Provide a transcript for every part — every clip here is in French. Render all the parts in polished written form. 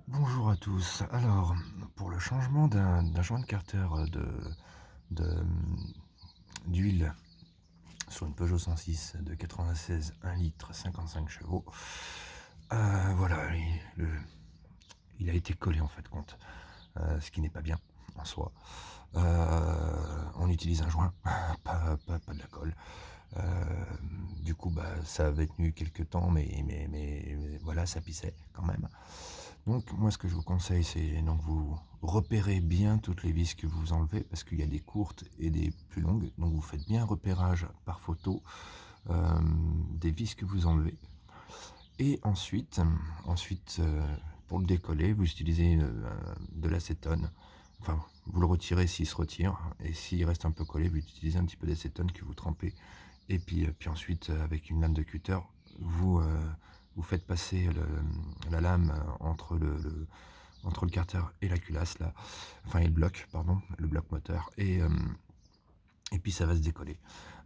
Bonjour à tous. Alors, pour le changement d'un joint de carter d'huile sur une Peugeot 106 de 96, 1 litre, 55 chevaux, voilà, il a été collé en fait de compte, ce qui n'est pas bien en soi. On utilise un joint, pas de la colle. Du coup, bah, ça avait tenu quelques temps, mais voilà, ça pissait quand même. Donc moi ce que je vous conseille, c'est donc vous repérez bien toutes les vis que vous enlevez, parce qu'il y a des courtes et des plus longues, donc vous faites bien un repérage par photo des vis que vous enlevez. Et ensuite, pour le décoller, vous utilisez de l'acétone. Enfin, vous le retirez s'il se retire, et s'il reste un peu collé, vous utilisez un petit peu d'acétone que vous trempez. Et puis ensuite, avec une lame de cutter, vous faites passer la lame entre le carter et la culasse, là, enfin et le bloc, pardon, le bloc moteur, et puis ça va se décoller.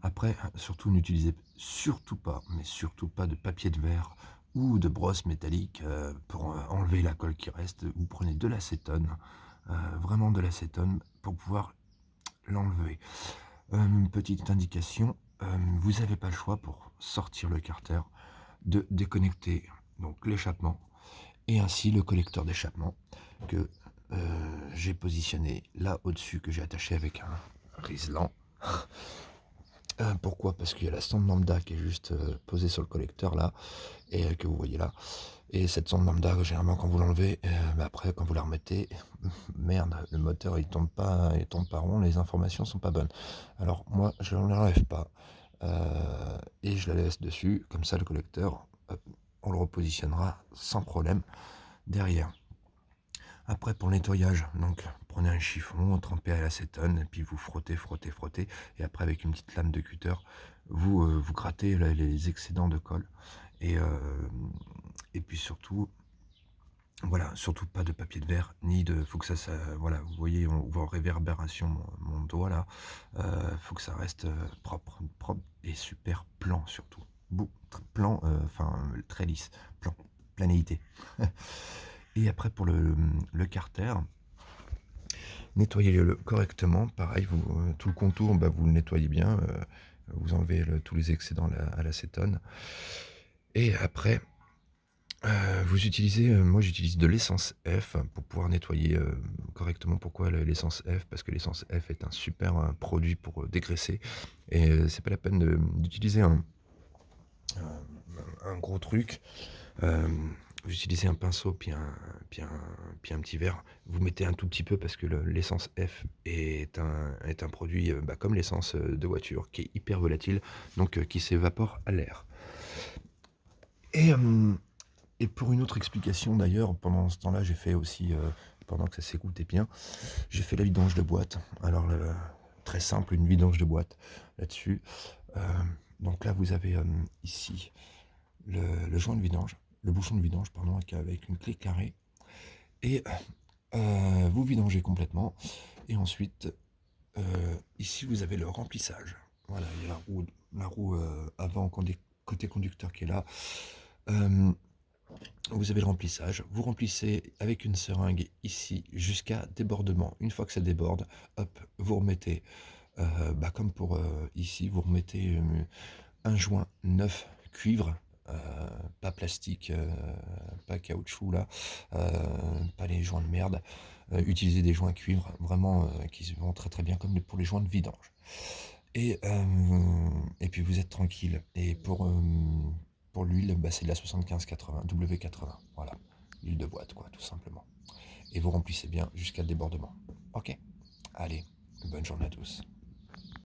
Après, surtout, n'utilisez surtout pas, mais surtout pas de papier de verre ou de brosse métallique pour enlever la colle qui reste. Vous prenez de l'acétone, vraiment de l'acétone, pour pouvoir l'enlever. Petite indication, vous n'avez pas le choix pour sortir le carter de déconnecter donc l'échappement et ainsi le collecteur d'échappement que j'ai positionné là au-dessus, que j'ai attaché avec un riselant. Pourquoi? Parce qu'il y a la sonde lambda qui est juste posée sur le collecteur là, et que vous voyez là. Et cette sonde lambda, généralement quand vous l'enlevez, bah après quand vous la remettez, merde, le moteur il tombe pas rond, les informations sont pas bonnes. Alors moi je ne l'enlève pas, et je la laisse dessus, comme ça le collecteur, hop, on le repositionnera sans problème derrière. Après, pour le nettoyage, donc prenez un chiffon, trempez à l'acétone, et puis vous frottez, frottez, frottez, et après avec une petite lame de cutter, vous grattez les excédents de colle, et, et puis surtout, voilà, surtout pas de papier de verre, ni de, faut que ça voilà, vous voyez, on voit en réverbération mon doigt là, faut que ça reste propre, propre et super plan surtout, plan, enfin très lisse, plan, planéité. Et après pour le carter, nettoyez-le correctement, pareil, tout le contour, bah, vous le nettoyez bien, vous enlevez tous les excédents à l'acétone. Et après, vous utilisez, moi j'utilise de l'essence F pour pouvoir nettoyer correctement. Pourquoi l'essence F? Parce que l'essence F est un super produit pour dégraisser, et c'est pas la peine d'utiliser un gros truc. Vous utilisez un pinceau puis un petit verre. Vous mettez un tout petit peu parce que l'essence F est un produit bah, comme l'essence de voiture qui est hyper volatile, donc qui s'évapore à l'air. Et, et pour une autre explication d'ailleurs, pendant ce temps-là, j'ai fait aussi, pendant que ça s'écoutait bien, j'ai fait la vidange de boîte. Alors, très simple, une vidange de boîte là-dessus. Euh, donc là, vous avez ici le joint de vidange, le bouchon de vidange, pardon, avec une clé carrée. Et vous vidangez complètement. Et ensuite, ici, vous avez le remplissage. Voilà, il y a la roue avant côté conducteur qui est là. Euh, Vous avez le remplissage. Vous remplissez avec une seringue ici jusqu'à débordement. Une fois que ça déborde, hop, vous remettez, bah, comme pour ici, vous remettez un joint neuf cuivre, pas plastique, pas caoutchouc là, pas les joints de merde. Utilisez des joints cuivre vraiment qui vont très très bien comme pour les joints de vidange. Et puis vous êtes tranquille. Et pour l'huile, bah, c'est de la 75-80, W80. Voilà, l'huile de boîte quoi, tout simplement. Et vous remplissez bien jusqu'à le débordement. Ok, allez, bonne journée à tous.